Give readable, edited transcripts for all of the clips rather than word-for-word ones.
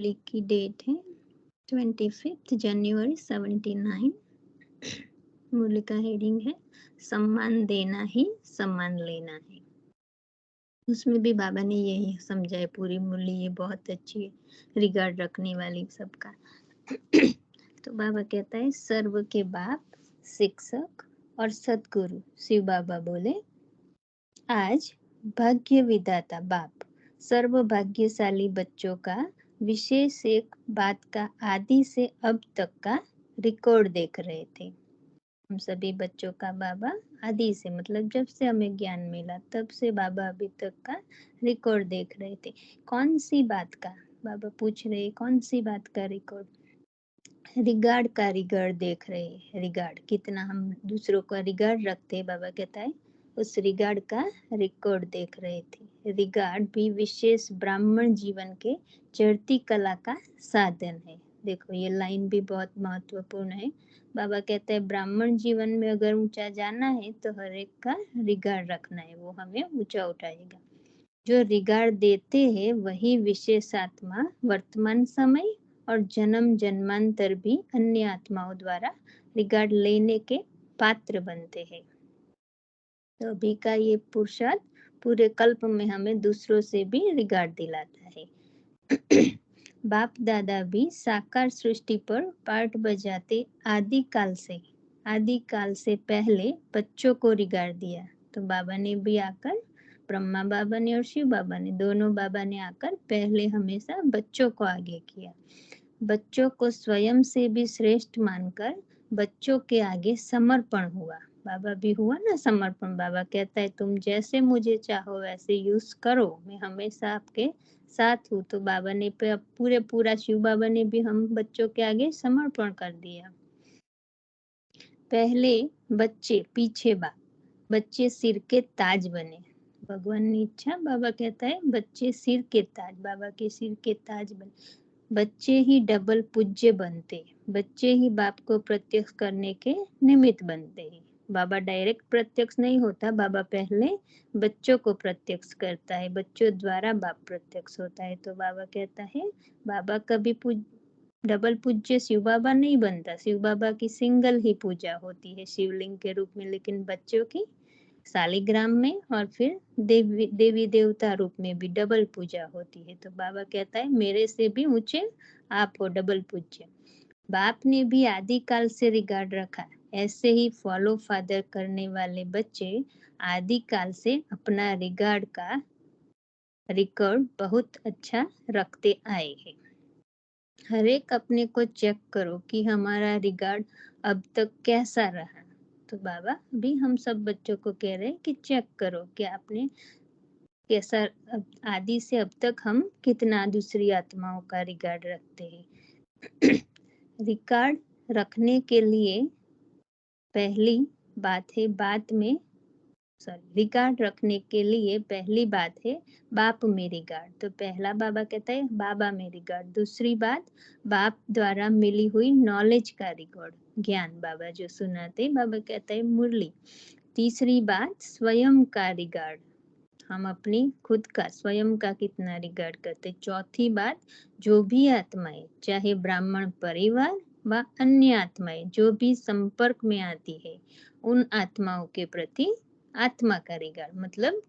मुरली की डेट है 25 जनवरी 79। मुरली का हेडिंग है सम्मान देना ही सम्मान लेना है। उसमें भी बाबा ने यही समझाया, पूरी मुरली ये बहुत अच्छी है, रिगार्ड रखने वाली सबका। तो बाबा कहता है, सर्व के बाप शिक्षक और सतगुरु शिव बाबा बोले, आज भाग्य विधाता बाप सर्व भाग्यशाली बच्चों का विशेष एक बात का आदि से अब तक का रिकॉर्ड देख रहे थे। हम सभी बच्चों का बाबा आदि से, मतलब जब से हमें ज्ञान मिला तब से बाबा अभी तक का रिकॉर्ड देख रहे थे। कौन सी बात का? बाबा पूछ रहे, कौन सी बात का रिकॉर्ड? रिगार्ड का रिगार्ड देख रहे हैं। रिगार्ड कितना हम दूसरों का रिगार्ड रखते हैं, बाबा कहता है उस रिगार्ड का रिकॉर्ड देख रहे थे। रिगार्ड भी विशेष ब्राह्मण जीवन के चढ़ती कला का साधन है। देखो ये लाइन भी बहुत महत्वपूर्ण है। बाबा कहते हैं ब्राह्मण जीवन में अगर ऊंचा जाना है तो हर एक का रिगार्ड रखना है, वो हमें ऊंचा उठाएगा। जो रिगार्ड देते हैं वही विशेष आत्मा वर्तमान समय और जन्म जन्मांतर भी अन्य आत्माओं द्वारा रिगार्ड लेने के पात्र बनते हैं। तो अभी का ये पुरुषार्थ पूरे कल्प में हमें दूसरों से भी रिगार्ड दिलाता है। बाप दादा भी साकार सृष्टि पर पार्ट बजाते आदि काल से पहले बच्चों को रिगार्ड दिया। तो बाबा ने भी आकर, ब्रह्मा बाबा ने और शिव बाबा ने, दोनों बाबा ने आकर पहले हमेशा बच्चों को आगे किया। बच्चों को स्वयं से भी श्रेष्ठ मानकर बच्चों के आगे समर्पण हुआ। बाबा भी हुआ ना समर्पण। बाबा कहता है तुम जैसे मुझे चाहो वैसे यूज करो, मैं हमेशा आपके साथ हूँ। तो बाबा ने पूरा शिव बाबा ने भी हम बच्चों के आगे समर्पण कर दिया। पहले बच्चे पीछे बाप, बच्चे सिर के ताज बने। भगवान ने इच्छा, बाबा कहता है बच्चे सिर के ताज, बाबा के सिर के ताज बने। बच्चे ही डबल पूज्य बनते, बच्चे ही बाप को प्रत्यक्ष करने के निमित्त बनते हैं। बाबा डायरेक्ट प्रत्यक्ष नहीं होता, बाबा पहले बच्चों को प्रत्यक्ष करता है, बच्चों द्वारा बाप प्रत्यक्ष होता है। तो बाबा कहता है बाबा कभी डबल पूज्य शिव बाबा नहीं बनता। शिव बाबा की सिंगल ही पूजा होती है शिवलिंग के रूप में, लेकिन बच्चों की शालिग्राम में और फिर देवी देवता रूप में भी डबल पूजा होती है। तो बाबा कहता है मेरे से भी ऊंचे आप हो, डबल पूज्य। बाप ने भी आदिकाल से रिगार्ड रखा, ऐसे ही फॉलो फादर करने वाले बच्चे आदिकाल से अपना रिगार्ड का रिकॉर्ड बहुत अच्छा रखते आए हैं। हर एक अपने को चेक करो कि हमारा रिगार्ड अब तक कैसा रहा। तो बाबा भी हम सब बच्चों को कह रहे हैं कि चेक करो कि आपने कैसा, आदि से अब तक हम कितना दूसरी आत्माओं का रिगार्ड रखते हैं। रिगार्ड रखने के लिए पहली बात है रिगार्ड रखने के लिए पहली बात है बाप में रिगार्ड। तो पहला बाबा कहता है बाबा में रिगार्ड। दूसरी बात बाप द्वारा मिली हुई नॉलेज का रिकॉर्ड, ज्ञान बाबा जो सुनाते, बाबा कहता है मुरली। तीसरी बात स्वयं का रिगार्ड, हम अपनी खुद का स्वयं का कितना रिगार्ड करते। चौथी बात जो भी आत्माएं, चाहे ब्राह्मण परिवार व अन्य आत्माएं जो भी संपर्क में आती है, उन आत्माओं के प्रति आत्मा का रिगार्ड, मतलब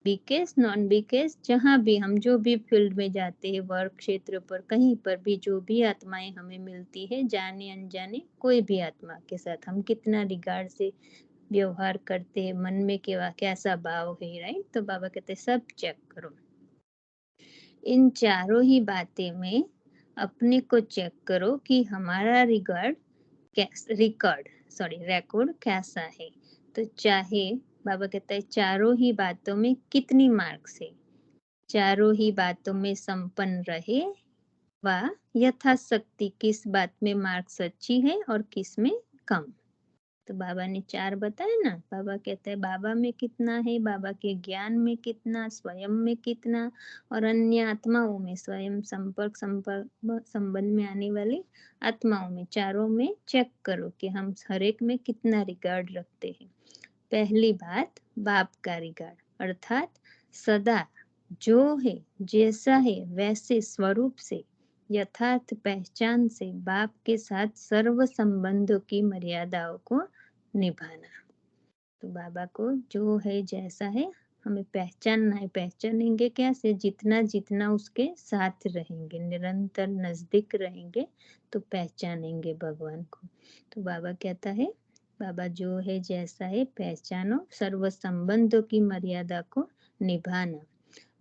बीकेस नॉन बीकेस, जहाँ भी हम जो भी फील्ड में जाते हैं, वर्क क्षेत्र पर कहीं पर भी जो भी आत्माएं हमें मिलती है, जाने अनजाने कोई भी आत्मा के साथ हम कितना रिगार्ड से व्यवहार करते हैं, मन में कैसा भाव है, राइट। तो बाबा कहते हैं सब चेक करो। इन चारों ही बातें में अपने को चेक करो कि हमारा रिकॉर्ड कैसा है। तो चाहे बाबा कहता है चारों ही बातों में कितनी मार्क्स है, चारों ही बातों में संपन्न रहे व यथाशक्ति किस बात में मार्क्स अच्छी है और किस में कम। तो बाबा ने चार बताए ना। बाबा कहते हैं बाबा में कितना है, बाबा के ज्ञान में कितना, स्वयं में कितना, और अन्य आत्माओं में, स्वयं संबंध में आने वाली आत्माओं में, चारों में चेक करो कि हम हर एक में कितना रिगार्ड रखते हैं। पहली बात बाप का रिगार्ड, अर्थात सदा जो है जैसा है वैसे स्वरूप से यथार्थ पहचान से बाप के साथ सर्व संबंधों की मर्यादाओं को निभाना। तो बाबा को जो है जैसा है हमें पहचानना है। पहचानेंगे कैसे? जितना जितना उसके साथ रहेंगे, निरंतर नजदीक रहेंगे तो पहचानेंगे भगवान को। तो बाबा कहता है, बाबा जो है जैसा है पहचानो, सर्व संबंधों की मर्यादा को निभाना।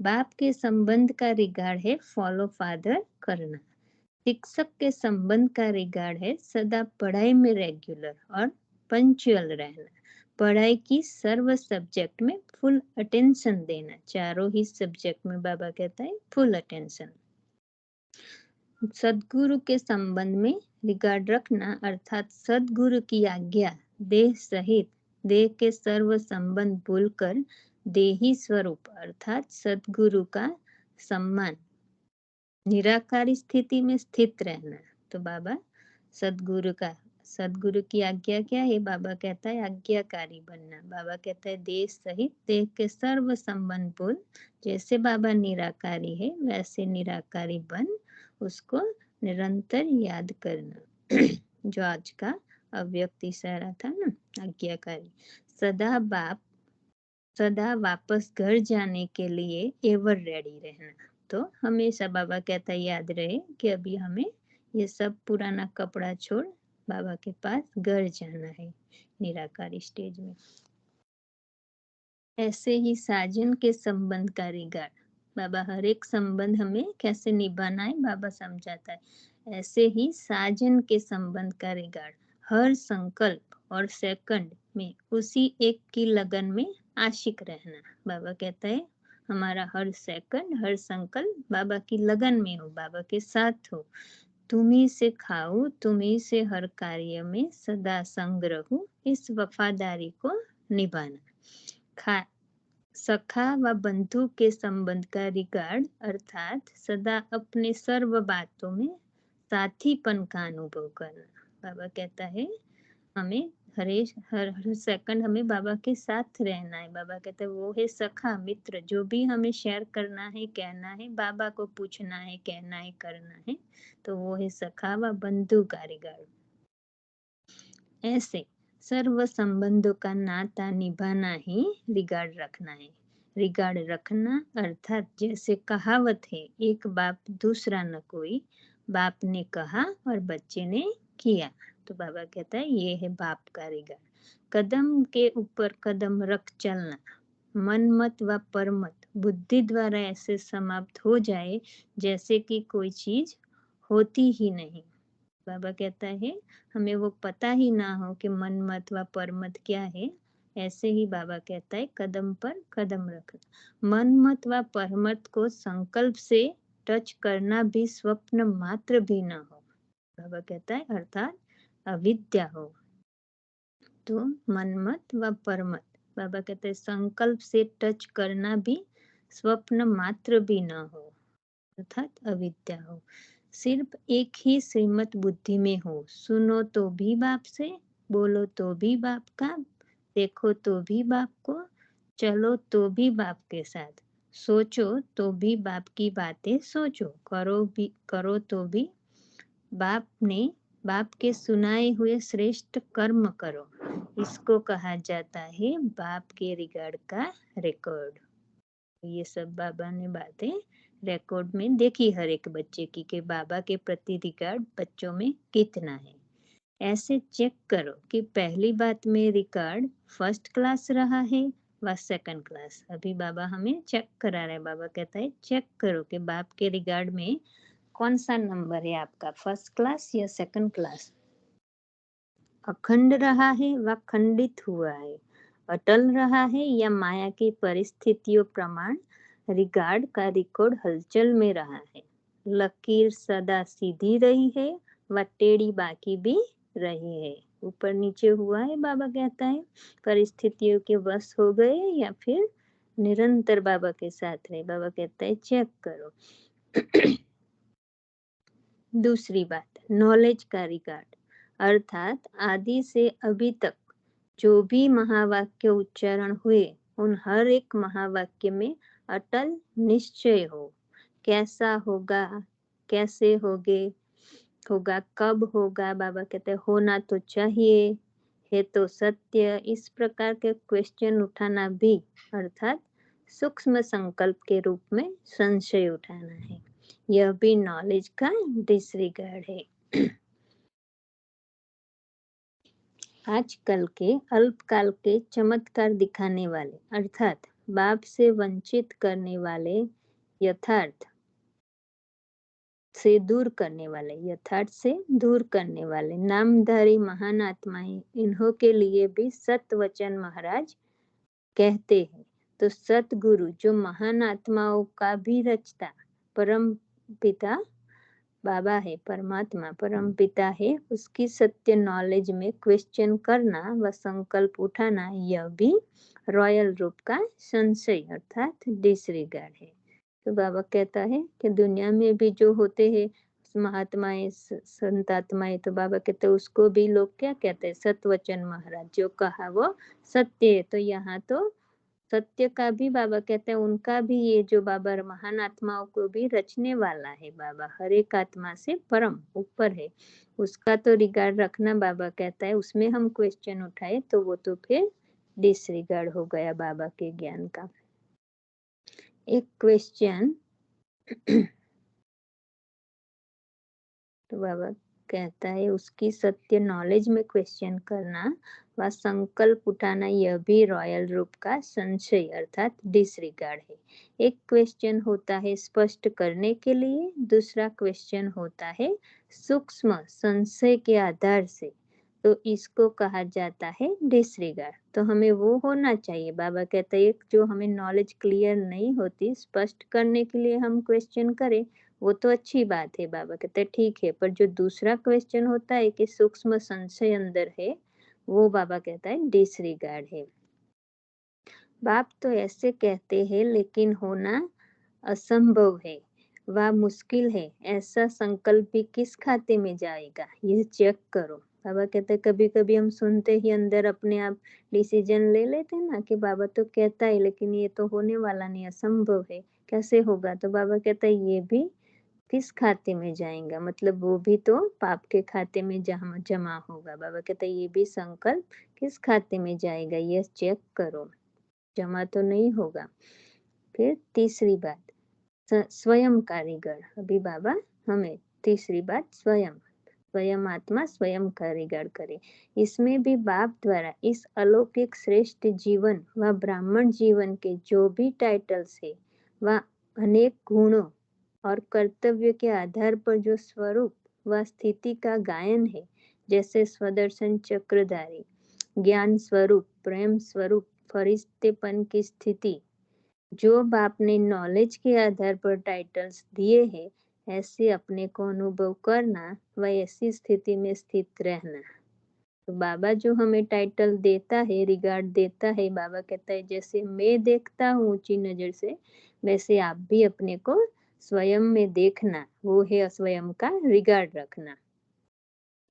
बाप के संबंध का रिगार्ड है फॉलो फादर करना। शिक्षक के संबंध का रिगार्ड है सदा पढ़ाई में रेगुलर और पंक्चुअल रहना। पढ़ाई की सर्व सब्जेक्ट में फुल अटेंशन देना। चारों ही सब्जेक्ट में बाबा कहता है फुल अटेंशन। सदगुरु के संबंध में रिगार्ड रखना अर्थात सदगुरु की आज्ञा देह सहित देह के सर्व संबंध भूलकर देही स्वरूप अर्थात सदगुरु का सम्मान, निराकारी स्थिति में स्थित रहना। तो बाबा सदगुरु की आज्ञा क्या है? बाबा कहता है आज्ञाकारी बनना। बाबा कहता है देह सहित देह के सर्व संबंध भूल, जैसे बाबा निराकारी है वैसे निराकारी बन उसको निरंतर याद करना। जो आज का अव्यक्त इशारा था ना, आज्ञाकारी। सदा वापस घर जाने के लिए एवर रेडी रहना। तो हमेशा बाबा कहता है याद रहे कि अभी हमें ये सब पुराना कपड़ा छोड़ बाबा के पास घर जाना है निराकारी स्टेज में। ऐसे ही साजन के संबंध का रिगार्ड, बाबा हर एक संबंध हमें कैसे निभाना है बाबा समझाता है। ऐसे ही साजन के संबंध का रिगार्ड, हर संकल्प और सेकंड में उसी एक की लगन में आशिक रहना। बाबा कहता है हमारा हर सेकंड हर संकल्प बाबा की लगन में हो, बाबा के साथ हो। तुम्ही से खाऊं तुम्ही से हर कार्य में सदा संग रहूं, इस वफादारी को निभाना। सखा व बंधु के संबंध का रिगार्ड अर्थात सदा अपने सर्व बातों में साथीपन का अनुभव करना। बाबा कहता है हमें हर सेकंड हमें बाबा के साथ रहना है। बाबा कहते हैं वो है सखा मित्र, जो भी हमें शेयर करना है कहना है, बाबा को पूछना है कहना है करना है, तो वो है सखा व बंधु का रिगार्ड। ऐसे सर्व संबंधों का नाता निभाना ही रिगार्ड रखना है। रिगार्ड रखना अर्थात जैसे कहावत है, एक बाप दूसरा न कोई, बाप ने कहा और बच्चे ने किया। तो बाबा कहता है ये है बाप का रिगार्ड। कदम के ऊपर कदम रख चलना, मन मत व परमत बुद्धि द्वारा ऐसे समाप्त हो जाए जैसे कि कोई चीज होती ही नहीं। बाबा कहता है हमें वो पता ही ना हो कि मन मत व परमत क्या है। ऐसे ही बाबा कहता है कदम पर कदम रखना। मन मत व परमत को संकल्प से टच करना भी स्वप्न मात्र भी ना हो। बाबा कहता है अर्थात अविद्या हो। तो मन मत व परमत, बाबा कहते हैं संकल्प से टच करना भी स्वप्न मात्र भी ना हो अर्थात अविद्या हो। सिर्फ एक ही श्रीमत बुद्धि में हो, सुनो तो भी बाप से, बोलो तो भी बाप का, देखो तो भी बाप को, चलो तो भी बाप के साथ, सोचो तो भी बाप की बातें सोचो, करो तो भी बाप के सुनाए हुए श्रेष्ठ कर्म करो। इसको कहा जाता है बाप के रिगार्ड का रिकॉर्ड। ये सब बाबा ने बातें रिकॉर्ड में देखी हर एक बच्चे की कि बाबा के प्रति रिगार्ड बच्चों में कितना है। ऐसे चेक करो कि पहली बात में रिगार्ड फर्स्ट क्लास रहा है व सेकंड क्लास। अभी बाबा हमें चेक करा रहे हैं। बाबा कहता है चेक करो कि बाप के रिगार्ड में कौन सा नंबर है आपका, फर्स्ट क्लास या सेकंड क्लास। अखंड रहा है व खंडित हुआ है, अटल रहा है या माया की परिस्थितियों प्रमाण रिगार्ड का रिकॉर्ड हलचल में रहा है। लकीर सदा सीधी रही है व टेढ़ी बाकी भी रही है, ऊपर नीचे हुआ है। बाबा कहता है परिस्थितियों के वश हो गए या फिर निरंतर बाबा के साथ रहे। बाबा कहता है चेक करो। दूसरी बात, नॉलेज का रिगार्ड अर्थात आदि से अभी तक जो भी महावाक्य उच्चारण हुए उन हर एक महावाक्य में अटल निश्चय हो। कैसा होगा कैसे होगा, कब होगा, बाबा कहते हैं होना तो चाहिए, है तो सत्य। इस प्रकार के क्वेश्चन उठाना भी अर्थात सूक्ष्म संकल्प के रूप में संशय उठाना है। यह भी नॉलेज का डिसरिगार्ड है। आजकल के अल्पकाल के चमत्कार दिखाने वाले अर्थात बाप से वंचित करने वाले, यथार्थ से दूर करने वाले, यथार्थ से दूर करने वाले नामधारी महान आत्माएं, इन्हों के लिए भी सतवचन महाराज कहते हैं। तो सतगुरु जो महान आत्माओं का भी रचता परम पिता बाबा है, परमात्मा परम पिता है, उसकी सत्य नॉलेज में क्वेश्चन करना व संकल्प उठाना, यह भी रॉयल रूप का संशय अर्थात डिसरिगार्ड है। तो बाबा कहता है कि दुनिया में भी जो होते हैं महात्माएं, संत आत्माएं, तो बाबा कहते हैं उसको भी लोग क्या कहते हैं, सतवचन महाराज, जो कहा वो सत्य है। तो यहाँ तो सत्य का भी बाबा कहते हैं उनका भी, ये जो बाबा महान आत्माओं को भी रचने वाला है बाबा, हर एक आत्मा से परम ऊपर है, उसका तो रिगार्ड रखना बाबा कहता है। उसमें हम क्वेश्चन उठाए तो वो तो फिर डिसरिगार्ड हो गया बाबा के ज्ञान का। एक क्वेश्चन तो बाबा कहता है उसकी सत्य नॉलेज में क्वेश्चन करना व संकल्प उठाना, यह भी रॉयल रूप का संशय अर्थात डिसरिगार्ड है। एक क्वेश्चन होता है स्पष्ट करने के लिए, दूसरा क्वेश्चन होता है सूक्ष्म संशय के आधार से, तो इसको कहा जाता है डिसरिगार्ड। तो हमें वो होना चाहिए। बाबा कहता है जो हमें नॉलेज क्लियर नहीं होती, स्पष्ट करने के लिए हम क्वेश्चन करें, वो तो अच्छी बात है। बाबा कहते हैं ठीक है, पर जो दूसरा क्वेश्चन होता है कि सूक्ष्म संशय अंदर है, वो बाबा कहता है डिसरिगार्ड है। बाप तो ऐसे कहते हैं लेकिन होना असंभव है व मुश्किल है, ऐसा संकल्प भी किस खाते में जाएगा, यह चेक करो। बाबा कहते हैं कभी कभी हम सुनते ही अंदर अपने आप डिसीजन ले लेते हैं ना कि बाबा तो कहता है लेकिन ये तो होने वाला नहीं, असंभव है, कैसे होगा। तो बाबा कहता है ये भी किस खाते में जाएगा, मतलब वो भी तो पाप के खाते में जमा होगा। बाबा कहता है ये भी संकल्प किस खाते में जाएगा, ये चेक करो, जमा तो नहीं होगा। फिर तीसरी बात स्वयं कारीगर। अभी बाबा हमें तीसरी बात स्वयं आत्मा स्वयं कारीगर करे। इसमें भी बाप द्वारा इस अलौकिक श्रेष्ठ जीवन व ब्राह्मण जीवन के जो भी टाइटल्स है व अनेक गुणों और कर्तव्य के आधार पर जो स्वरूप व स्थिति का गायन है, जैसे स्वदर्शन चक्रधारी, ज्ञान स्वरूप, प्रेम स्वरूप, फरिश्तेपन की स्थिति, जो बाप ने नॉलेज के आधार पर टाइटल्स दिए हैं, ऐसे अपने को अनुभव करना व ऐसी स्थिति में स्थित रहना। तो बाबा जो हमें टाइटल देता है, रिगार्ड देता है, बाबा कहता है जैसे मैं देखता हूँ ऊंची नजर से, वैसे आप भी अपने को स्वयं में देखना, वो है स्वयं का रिगार्ड रखना।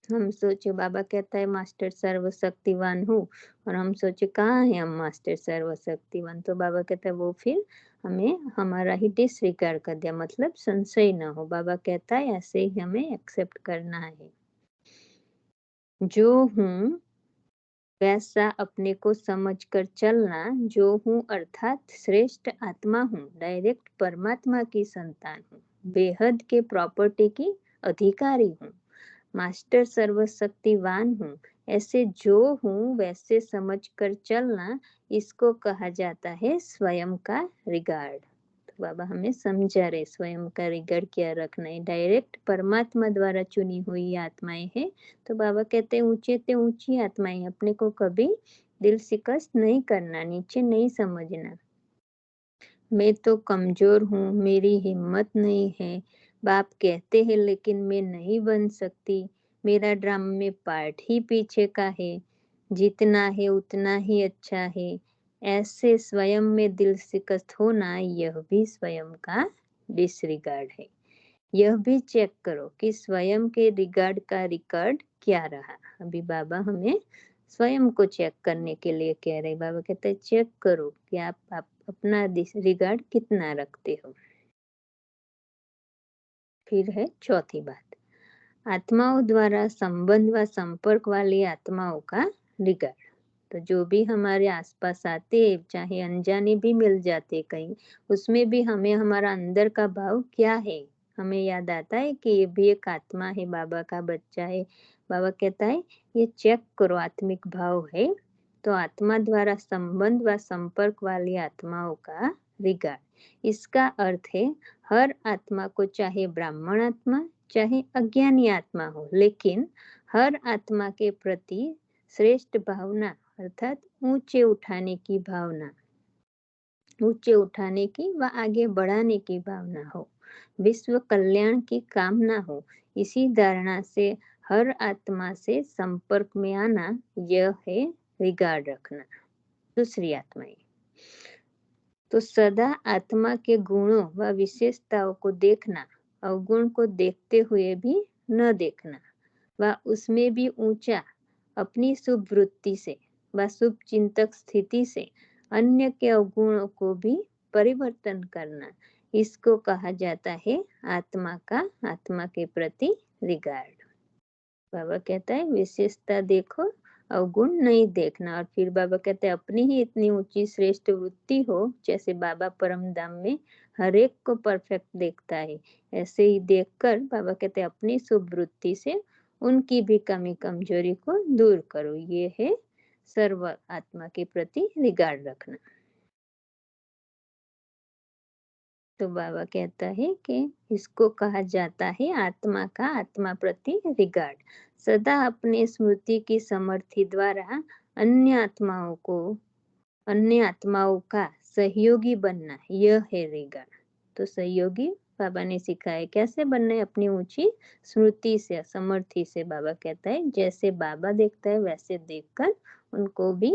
हम सोचे बाबा कहता है मास्टर सर्वशक्तिवान हूँ, और हम सोचे कहाँ है हम मास्टर सर्वशक्तिवान। तो बाबा कहता है वो फिर हमें हमारा ही डिसरिगार्ड कर दिया, मतलब संशय न हो। बाबा कहता है ऐसे ही हमें एक्सेप्ट करना है। जो हूँ वैसा अपने को समझकर चलना, जो हूँ अर्थात श्रेष्ठ आत्मा हूँ, डायरेक्ट परमात्मा की संतान हूँ, बेहद के प्रॉपर्टी की अधिकारी हूँ, मास्टर सर्वशक्तिवान हूँ, ऐसे जो हूँ वैसे समझकर चलना, इसको कहा जाता है स्वयं का रिगार्ड। तो बाबा हमें समझा रहे स्वयं का रिगार्ड क्या रखना है। डायरेक्ट परमात्मा द्वारा चुनी हुई आत्माएं हैं, तो बाबा कहते हैं ऊंचे ते ऊंची आत्माएं, अपने को कभी दिल शिकस्त नहीं करना, नीचे नहीं समझना। मैं तो कमजोर हूँ, मेरी हिम्मत नहीं है, बाप कहते हैं लेकिन मैं नहीं बन सकती, मेरा ड्रामा में पार्ट ही पीछे का है, जितना है उतना ही अच्छा है, ऐसे स्वयं में दिल शिकस्त होना, यह भी स्वयं का डिसरिगार्ड है। यह भी चेक करो कि स्वयं के रिगार्ड का रिकॉर्ड क्या रहा। अभी बाबा हमें स्वयं को चेक करने के लिए कह रहे। बाबा कहते हैं चेक करो कि आप अपना रिगार्ड कितना रखते हो। फिर है चौथी बात, आत्माओं द्वारा संबंध व संपर्क वाली आत्माओं का रिगार्ड। तो जो भी हमारे आसपास आते, चाहे अनजाने भी मिल जाते कहीं, उसमें भी हमें हमारा अंदर का भाव क्या है, हमें याद आता है कि ये भी एक आत्मा है, बाबा का बच्चा है। बाबा कहता है ये चेक करो, आत्मिक भाव है। तो आत्मा द्वारा संबंध व संपर्क वाली आत्माओं का रिगार्ड, इसका अर्थ है हर आत्मा को, चाहे ब्राह्मण आत्मा चाहे अज्ञानी आत्मा हो, लेकिन हर आत्मा के प्रति श्रेष्ठ भावना अर्थात ऊंचे उठाने की भावना, ऊंचे उठाने की व आगे बढ़ाने की भावना हो, विश्व कल्याण की कामना हो। इसी धारणा से हर आत्मा से संपर्क में आना, यह है रिगार्ड रखना। दूसरी आत्माएं, तो सदा आत्मा के गुणों व विशेषताओं को देखना, अवगुण को देखते हुए भी न देखना व उसमें भी ऊंचा अपनी शुभ वृत्ति से व शुभ चिंतक स्थिति से अन्य के अवगुणों को भी परिवर्तन करना, इसको कहा जाता है आत्मा का आत्मा के प्रति रिगार्ड। बाबा कहता है विशेषता देखो, अवगुण नहीं देखना। और फिर बाबा कहते हैं अपनी ही इतनी ऊंची श्रेष्ठ वृत्ति हो, जैसे बाबा परम धाम में हर एक को परफेक्ट देखता है, ऐसे ही देखकर बाबा कहते हैं अपनी शुभ वृत्ति से उनकी भी कमी कमजोरी को दूर करो। ये है सर्व आत्मा के प्रति रिगार्ड रखना। तो बाबा कहता है कि इसको कहा जाता है आत्मा का आत्मा प्रति रिगार्ड। सदा अपने स्मृति की समर्थि द्वारा अन्य आत्माओं का सहयोगी बनना, यह है रिगार्ड। तो सहयोगी बाबा ने सिखाया कैसे बनना है, अपनी ऊंची स्मृति से, समर्थि से। बाबा कहता है जैसे बाबा देखता है वैसे देखकर उनको भी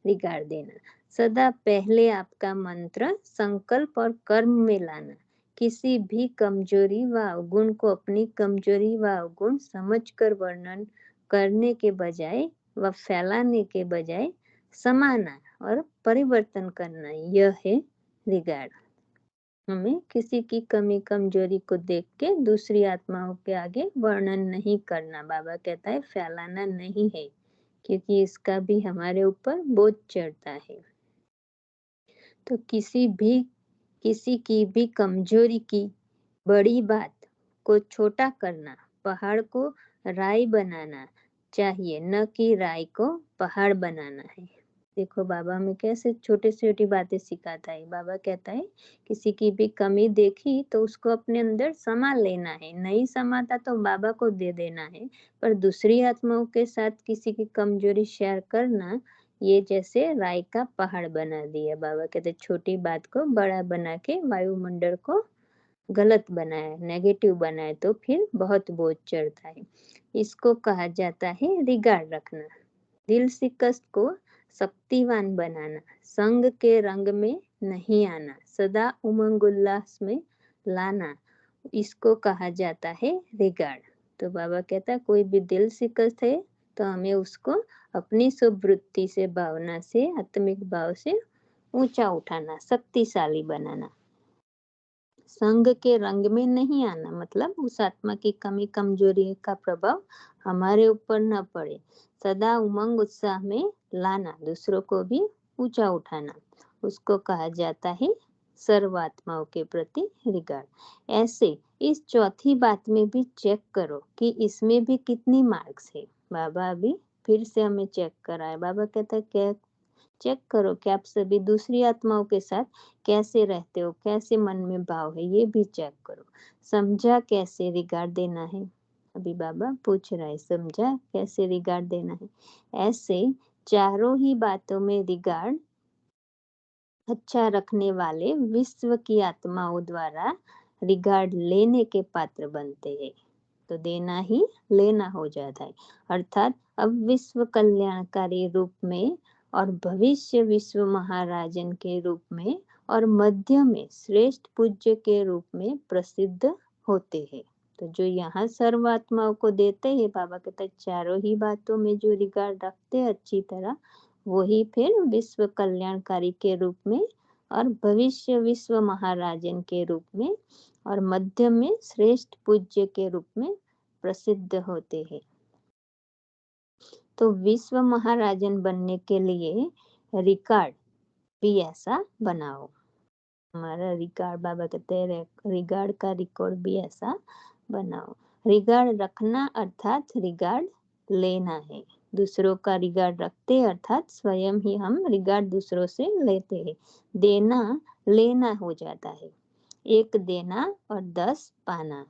रिगार्ड देना। सदा पहले आपका मंत्र संकल्प और कर्म में लाना, किसी भी कमजोरी व अवगुण को अपनी कमजोरी व अवगुण समझकर वर्णन करने के बजाय व फैलाने के बजाय समाना और परिवर्तन करना, यह है रिगार्ड। हमें किसी की कमी कमजोरी को देख के दूसरी आत्माओं के आगे वर्णन नहीं करना। बाबा कहता है फैलाना नहीं है, क्योंकि इसका भी हमारे ऊपर बोझ चढ़ता है। तो किसी की भी कमजोरी की बड़ी बात को छोटा करना, पहाड़ को राई बनाना चाहिए, न कि राई को पहाड़ बनाना है। देखो बाबा में कैसे छोटे छोटी बातें सिखाता है। बाबा कहता है किसी की भी कमी देखी तो उसको अपने अंदर समा लेना है, नहीं समाता तो बाबा को दे देना है। पर दूसरी आत्माओं के साथ किसी की कमजोरी शेयर करना, ये जैसे राई का पहाड़ बना दिया। बाबा कहते छोटी बात को बड़ा बना के वायुमंडल को गलत बनाया, नेगेटिव बनाया, तो फिर बहुत बोझ चढ़ता है। इसको कहा जाता है रिगार्ड रखना। दिल शिकस्त को शक्तिवान बनाना, संग के रंग में नहीं आना, सदा उमंग उल्लास में लाना, इसको कहा जाता है रिगार्ड। तो बाबा कहता है कोई भी दिल शिकस्त है तो हमें उसको अपनी शुभ वृत्ति से, भावना से, आत्मिक भाव से ऊंचा उठाना, शक्तिशाली बनाना। संग के रंग में नहीं आना, मतलब उस आत्मा की कमी कमजोरी का प्रभाव हमारे ऊपर न पड़े। सदा उमंग उत्साह में लाना, दूसरों को भी ऊंचा उठाना, उसको कहा जाता है सर्व आत्माओं के प्रति रिगार्ड। ऐसे इस चौथी बात में भी चेक करो कि इसमें भी कितनी मार्क्स है। बाबा अभी फिर से हमें चेक कराए। बाबा कहता है क्या चेक करो कि आप सभी दूसरी आत्माओं के साथ कैसे रहते हो, कैसे मन में भाव है, ये भी चेक करो। समझा कैसे रिगार्ड देना है, अभी बाबा पूछ रहा है समझा कैसे रिगार्ड देना है। ऐसे चारों ही बातों में रिगार्ड अच्छा रखने वाले विश्व की आत्माओं द्वारा रिगार्ड लेने के पात्र बनते हैं। तो देना ही लेना हो जाता है, अर्थात अब विश्व कल्याणकारी रूप में और भविष्य विश्व महाराजन के रूप में और मध्य में श्रेष्ठ पूज्य के रूप में प्रसिद्ध होते हैं। तो जो यहाँ सर्व आत्माओं को देते हैं, बाबा कहते हैं चारों ही बातों में जो रिगार्ड रखते हैं अच्छी तरह, वही फिर विश्व कल्याणकारी के रूप में और भविष्य विश्व महाराजन के रूप में और मध्य में श्रेष्ठ पूज्य के रूप में प्रसिद्ध होते हैं। तो विश्व महाराजन बनने के लिए रिकॉर्ड भी ऐसा बनाओ। हमारा रिकॉर्ड, बाबा कहते हैं रिगार्ड का रिकॉर्ड भी ऐसा बनाओ। रिगार्ड रखना अर्थात रिगार्ड लेना है। दूसरों का रिगार्ड रखते अर्थात स्वयं ही हम रिगार्ड दूसरों से लेते हैं। देना लेना हो जाता है। एक देना और 10 पाना।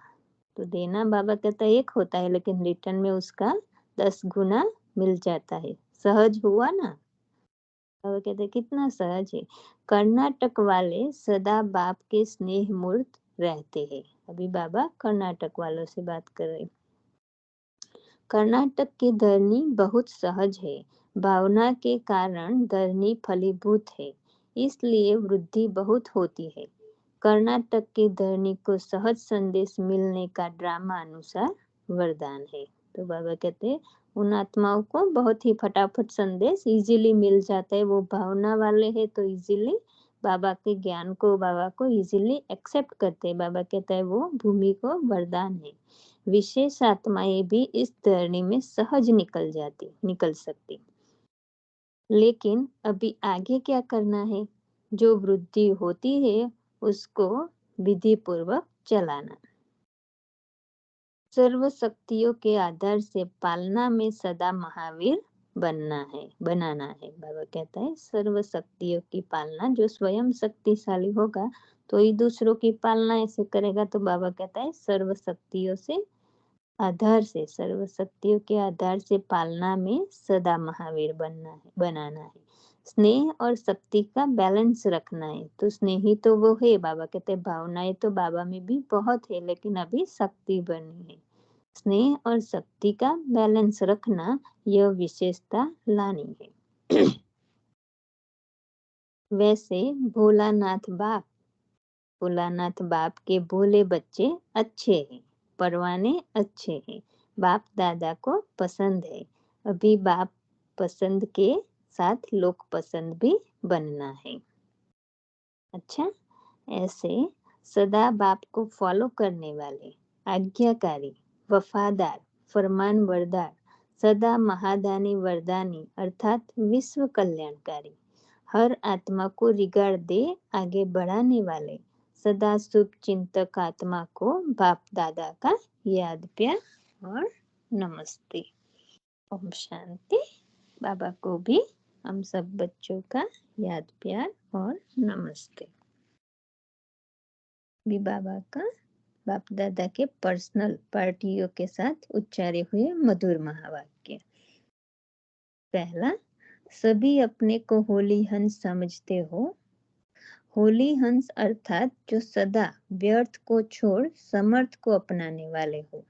तो देना बाबा कहता है एक होता है, लेकिन रिटर्न में उसका 10 गुना मिल जाता है। सहज हुआ ना। बाबा कहते हैं कितना सहज है। कर्नाटक वाले सदा बाप के स्नेह मूर्त रहते हैं। अभी बाबा कर्नाटक वालों से बात कर रहे। कर्नाटक की धरनी बहुत सहज है। भावना के कारण धरनी फलीभूत है, इसलिए वृद्धि बहुत होती है। कर्नाटक की धरनी को सहज संदेश मिलने का ड्रामा अनुसार वरदान है। तो बाबा कहते हैं उन आत्माओं को बहुत ही फटाफट संदेश इजीली मिल जाता है। वो भावना वाले हैं तो इजीली बाबा के ज्ञान को, बाबा को इजीली एक्सेप्ट करते हैं। बाबा कहता है वो भूमि को वरदान है। विशेष आत्माएं भी इस धरनी में सहज निकल सकती। लेकिन अभी आगे क्या करना है? जो वृद्धि होती है उसको विधि पूर्वक चलाना। सर्व शक्तियों के आधार से पालना में सदा महावीर बनाना है। बाबा कहता है सर्व शक्तियों की पालना, जो स्वयं शक्तिशाली होगा तो ही दूसरों की पालना ऐसे करेगा। तो बाबा कहता है सर्व शक्तियों के आधार से पालना में सदा महावीर बनाना है। स्नेह और शक्ति का बैलेंस रखना है। तो स्नेही तो वो है, बाबा कहते हैं भावनाएं तो बाबा में भी बहुत है, लेकिन अभी शक्ति बनी है। स्नेह और शक्ति का बैलेंस रखना, यह विशेषता लानी है। वैसे भोलानाथ बाप के भोले बच्चे अच्छे हैं, परवाने अच्छे हैं, बाप दादा को पसंद है। अभी बाप पसंद के साथ लोक पसंद भी बनना है। अच्छा, ऐसे सदा बाप को फॉलो करने वाले, आज्ञाकारी, वफादार, फरमान बरदार, सदा महादानी वरदानी अर्थात विश्व कल्याणकारी, हर आत्मा को रिगार्ड दे आगे बढ़ाने वाले, सदा शुभ चिंतक आत्मा को बाप दादा का याद प्यार और नमस्ते। ओम शांति। बाबा को भी हम सब बच्चों का याद प्यार और नमस्ते। भी बाबा का बाप दादा के पर्सनल पार्टियों के साथ उच्चारे हुए मधुर महावाक्य। पहला, सभी अपने को होली हंस समझते हो। होली हंस अर्थात जो सदा व्यर्थ को छोड़ समर्थ को अपनाने वाले हो।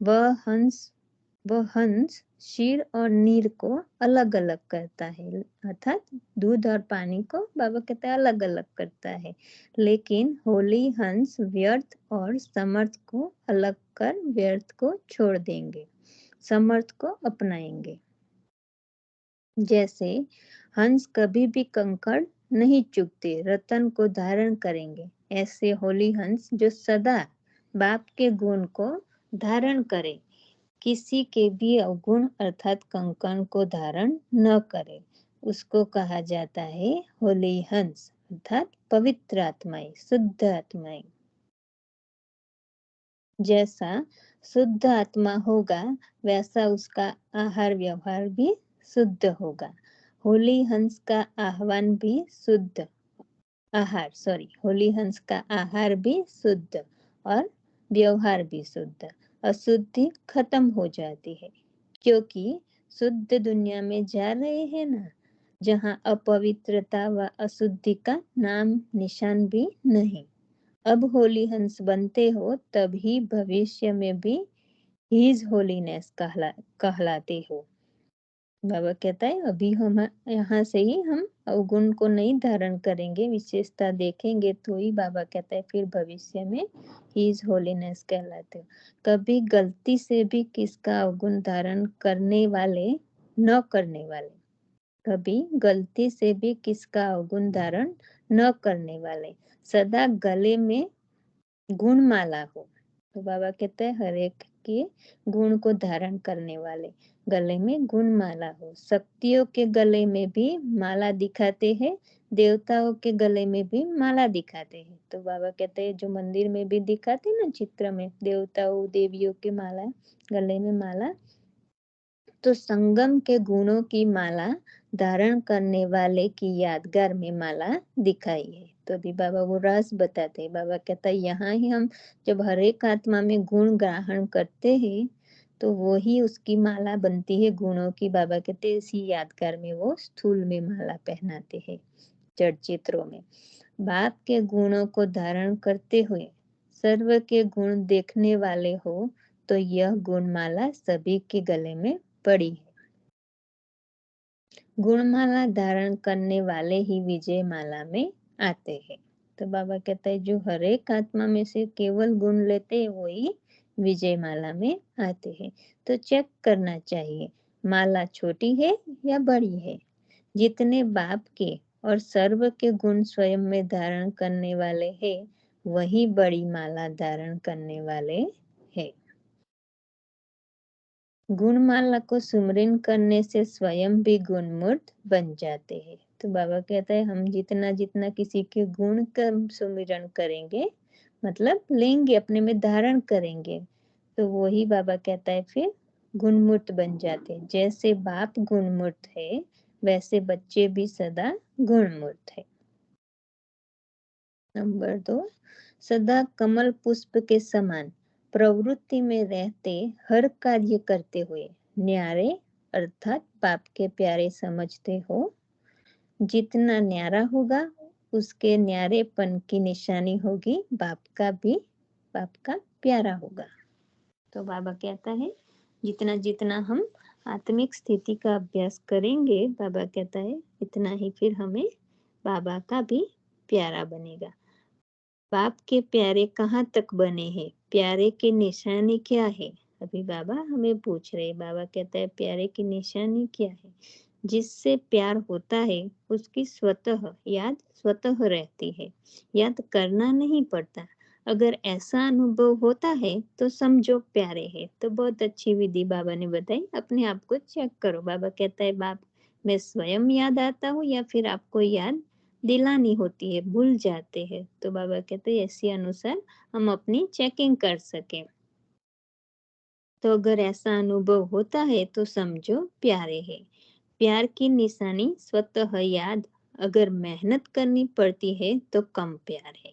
वह हंस क्षीर और नीर को अलग अलग करता है, अर्थात दूध और पानी को बाबा कहते हैं अलग अलग करता है। लेकिन होली हंस व्यर्थ और समर्थ को अलग कर व्यर्थ को छोड़ देंगे, समर्थ को अपनाएंगे। जैसे हंस कभी भी कंकड़ नहीं चुगते, रतन को धारण करेंगे, ऐसे होली हंस जो सदा बाप के गुण को धारण करे, किसी के भी अवगुण अर्थात कंकण को धारण न करे, उसको कहा जाता है होली हंस अर्थात पवित्र आत्माएं, शुद्ध आत्माएं। जैसा शुद्ध आत्मा होगा वैसा उसका आहार व्यवहार भी शुद्ध होगा। होली हंस का आह्वान भी शुद्ध होली हंस का आहार भी शुद्ध और व्यवहार भी शुद्ध। अशुद्धि खत्म हो जाती है, क्योंकि शुद्ध दुनिया में जा रहे हैं ना, जहाँ अपवित्रता व अशुद्धि का नाम निशान भी नहीं। अब होली हंस बनते हो तभी भविष्य में भी हिज होलीनेस कहलाते हो। बाबा कहता है अभी हम यहाँ से ही हम अवगुण को नहीं धारण करेंगे, विशेषता देखेंगे तो ही बाबा कहता है फिर भविष्य में हिज होलीनेस कहलाते हो। कभी गलती से भी किसका अवगुण धारण करने वाले न करने वाले, कभी गलती से भी किसका अवगुण धारण न करने वाले, सदा गले में गुणमाला हो। तो बाबा कहते हैं हर एक के गुण को धारण करने वाले गले में गुणमाला हो। शक्तियों के गले में भी माला दिखाते हैं, देवताओं के गले में भी माला दिखाते हैं। तो बाबा कहते हैं जो मंदिर में भी दिखाते ना चित्र में देवताओं देवियों की माला, गले में माला, तो संगम के गुणों की माला धारण करने वाले की यादगार में माला दिखाई है। तो अभी बाबा वो राज बताते हैं। बाबा कहता है यहाँ ही हम जब हर एक आत्मा में गुण ग्रहण करते हैं तो वो ही उसकी माला बनती है गुणों की। बाबा कहते हैं इसी यादगार में वो स्थूल में माला पहनाते हैं जड़ चित्रों में। बाप के गुणों को धारण करते हुए सर्व के गुण देखने वाले हो तो यह गुणमाला सभी के गले में पड़ी है। गुणमाला धारण करने वाले ही विजय माला में आते हैं। तो बाबा कहता है जो हर एक आत्मा में से केवल गुण लेते हैं वही विजय माला में आते हैं। तो चेक करना चाहिए माला छोटी है या बड़ी है। जितने बाप के और सर्व के गुण स्वयं में धारण करने वाले हैं वही बड़ी माला धारण करने वाले हैं। गुणमाला को सुमरन करने से स्वयं भी गुणमूर्त बन जाते हैं। तो बाबा कहता है हम जितना जितना किसी के गुण का सुमिरन करेंगे मतलब लेंगे अपने में धारण करेंगे तो वही बाबा कहता है फिर गुणमूर्त बन जाते हैं। जैसे बाप गुणमूर्त है वैसे बच्चे भी सदा गुणमूर्त है। नंबर 2, सदा कमल पुष्प के समान प्रवृत्ति में रहते हर कार्य करते हुए न्यारे अर्थात बाप के प्यारे समझते हो। जितना न्यारा होगा उसके न्यारेपन की निशानी होगी बाप का प्यारा होगा। तो बाबा कहता है जितना जितना हम आत्मिक स्थिति का अभ्यास करेंगे बाबा कहता है इतना ही फिर हमें बाबा का भी प्यारा बनेगा। बाप के प्यारे कहाँ तक बने हैं, प्यारे की निशानी क्या है? अभी बाबा हमें पूछ रहे। बाबा कहता है प्यारे की निशानी क्या है? जिससे प्यार होता है उसकी स्वतः याद स्वतः रहती है, याद करना नहीं पड़ता। अगर ऐसा अनुभव होता है तो समझो प्यारे है। तो बहुत अच्छी विधि बाबा ने बताई, अपने आप को चेक करो। बाबा कहता है बाप मैं स्वयं याद आता हूँ या फिर आपको याद दिलानी होती है, भूल जाते हैं। तो बाबा कहते हैं इसी अनुसार हम अपनी चेकिंग कर सकें। तो अगर ऐसा अनुभव होता है तो समझो प्यारे है। प्यार की निशानी स्वतः याद, अगर मेहनत करनी पड़ती है तो कम प्यार है।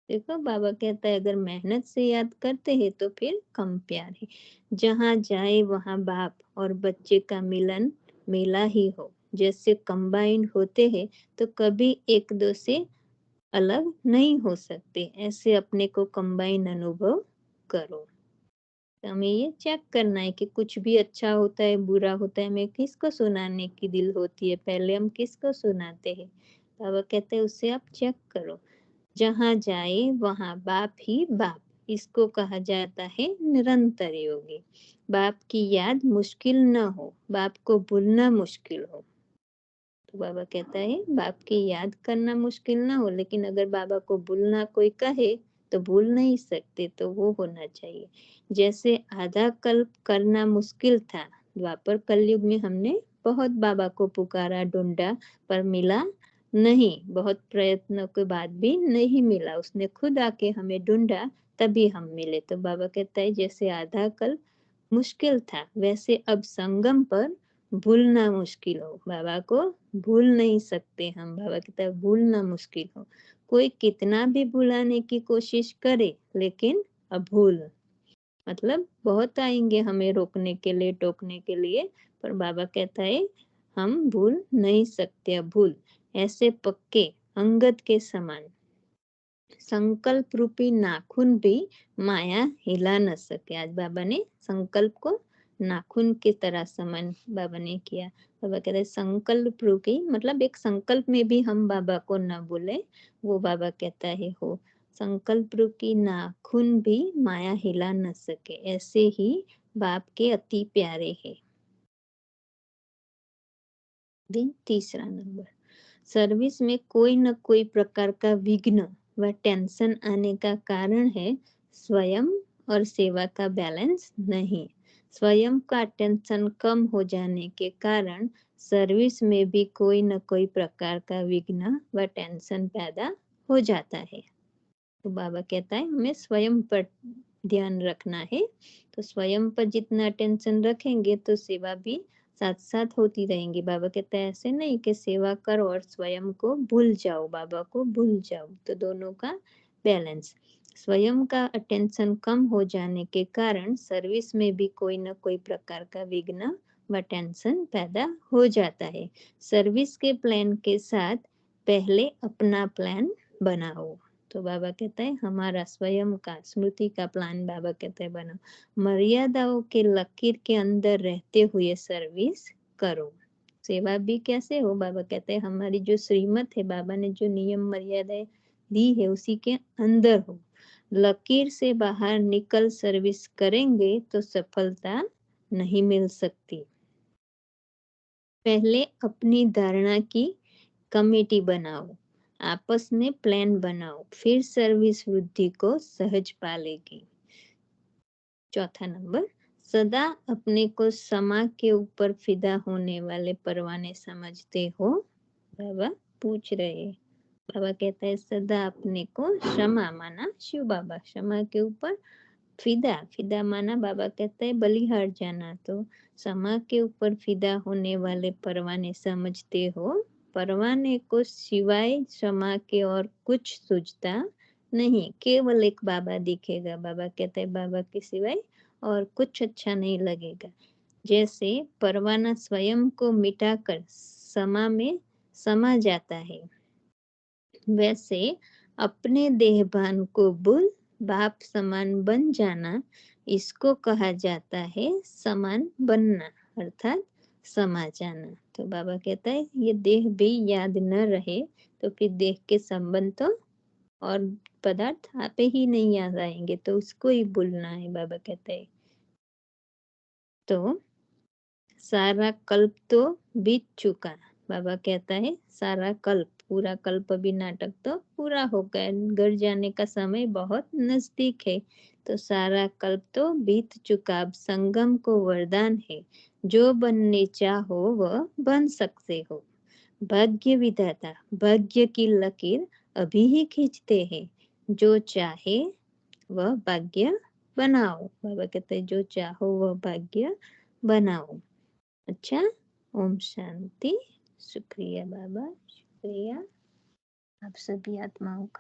देखो बाबा कहता है अगर मेहनत से याद करते हैं तो फिर कम प्यार है। जहाँ जाए वहाँ बाप और बच्चे का मिलन मिला ही हो। जैसे कंबाइंड होते हैं तो कभी एक दो से अलग नहीं हो सकते, ऐसे अपने को कंबाइन अनुभव करो। तो हमें ये चेक करना है कि कुछ भी अच्छा होता है बुरा होता है हमें किसको सुनाने की दिल होती है, पहले हम किसको सुनाते हैं। बाबा कहते हैं उससे आप चेक करो। जहाँ जाए वहाँ बाप ही बाप, इसको कहा जाता है निरंतर योगी। बाप की याद मुश्किल न हो, बाप को भूलना मुश्किल हो। तो बाबा कहता है बाप की याद करना मुश्किल ना हो, लेकिन अगर बाबा को भूलना कोई कहे तो भूल नहीं सकते, तो वो होना चाहिए। जैसे आधा कल्प करना मुश्किल था, द्वापर कलयुग में हमने बहुत बाबा को पुकारा ढूंढा पर मिला नहीं, बहुत प्रयत्नों के बाद भी नहीं मिला, उसने खुद आके हमें ढूंढा तभी हम मिले। तो बाबा कहता है जैसे आधा कल्प मुश्किल था वैसे अब संगम पर भूलना मुश्किल हो। बाबा को भूल नहीं सकते हम, बाबा कहता है भूलना मुश्किल हो। कोई कितना भी भुलाने की कोशिश करे लेकिन अभूल, मतलब बहुत आएंगे हमें रोकने के लिए टोकने के लिए, पर बाबा कहता है हम भूल नहीं सकते अभूल। ऐसे पक्के अंगद के समान संकल्प रूपी नाखून भी माया हिला न सके। आज बाबा ने संकल्प को नाखून की तरह समान बाबा ने किया। बाबा कहते हैं संकल्प रूपी मतलब एक संकल्प में भी हम बाबा को न भूले, वो बाबा कहता है हो। संकल्प रूपी नाखून भी माया हिला न सके, ऐसे ही बाप के अति प्यारे है। दिन तीसरा नंबर, सर्विस में कोई न कोई प्रकार का विघ्न व टेंशन आने का कारण है स्वयं और सेवा का बैलेंस नहीं। स्वयं का टेंशन कम हो जाने के कारण सर्विस में भी कोई न कोई प्रकार का विघ्न व टेंशन पैदा हो जाता है। तो बाबा कहता है हमें स्वयं पर ध्यान रखना है। तो स्वयं पर जितना टेंशन रखेंगे तो सेवा भी साथ साथ होती रहेंगी। बाबा कहता है ऐसे नहीं कि सेवा करो और स्वयं को भूल जाओ, बाबा को भूल जाओ। तो दोनों का बैलेंस। स्वयं का अटेंशन कम हो जाने के कारण सर्विस में भी कोई न कोई प्रकार का विघ्न व टेंशन पैदा हो जाता है। सर्विस के प्लान के साथ पहले अपना प्लान बनाओ। तो बाबा कहता है हमारा स्वयं का स्मृति का प्लान बाबा कहते हैं बनाओ। मर्यादाओं के लकीर के अंदर रहते हुए सर्विस करो। सेवा भी कैसे हो, बाबा कहते हैं हमारी जो श्रीमत है, बाबा ने जो नियम मर्यादाएं दी है उसी के अंदर हो। लकीर से बाहर निकल सर्विस करेंगे तो सफलता नहीं मिल सकती। पहले अपनी धारणा की कमेटी बनाओ, आपस में प्लान बनाओ, फिर सर्विस वृद्धि को सहज पालेगी। चौथा नंबर, सदा अपने को समा के ऊपर फिदा होने वाले परवाने समझते हो? बाबा पूछ रहे। बाबा कहता है सदा अपने को क्षमा माना शिव बाबा, क्षमा के ऊपर फिदा, फिदा माना बाबा कहता है बलिहार जाना। तो समा के ऊपर फिदा होने वाले परवाने समझते हो? परवाने को सिवाय क्षमा के और कुछ सूझता नहीं, केवल एक बाबा दिखेगा। बाबा कहते हैं बाबा के सिवाय और कुछ अच्छा नहीं लगेगा। जैसे परवाना स्वयं को मिटाकर समा में समा जाता है, वैसे अपने देहभान को भूल बाप समान बन जाना, इसको कहा जाता है समान बनना, अर्थात समा जाना। तो बाबा कहता है ये देह भी याद न रहे तो फिर देह के संबंध तो और पदार्थ आप ही नहीं याद आएंगे, तो उसको ही भूलना है। बाबा कहते हैं तो सारा कल्प तो बीत चुका। बाबा कहता है सारा कल्प, पूरा कल्प भी नाटक तो पूरा हो गया, घर जाने का समय बहुत नजदीक है। तो सारा कल्प तो बीत चुका, अब संगम को वरदान है, जो बनने चाहो वह बन सकते हो। भाग्य विधाता भाग्य की लकीर अभी ही खींचते हैं, जो चाहे वह भाग्य बनाओ। बाबा कहते हैं जो चाहो वह भाग्य बनाओ। अच्छा, ओम शांति। शुक्रिया बाबा, शुक्रिया आप सभी आत्माओं का।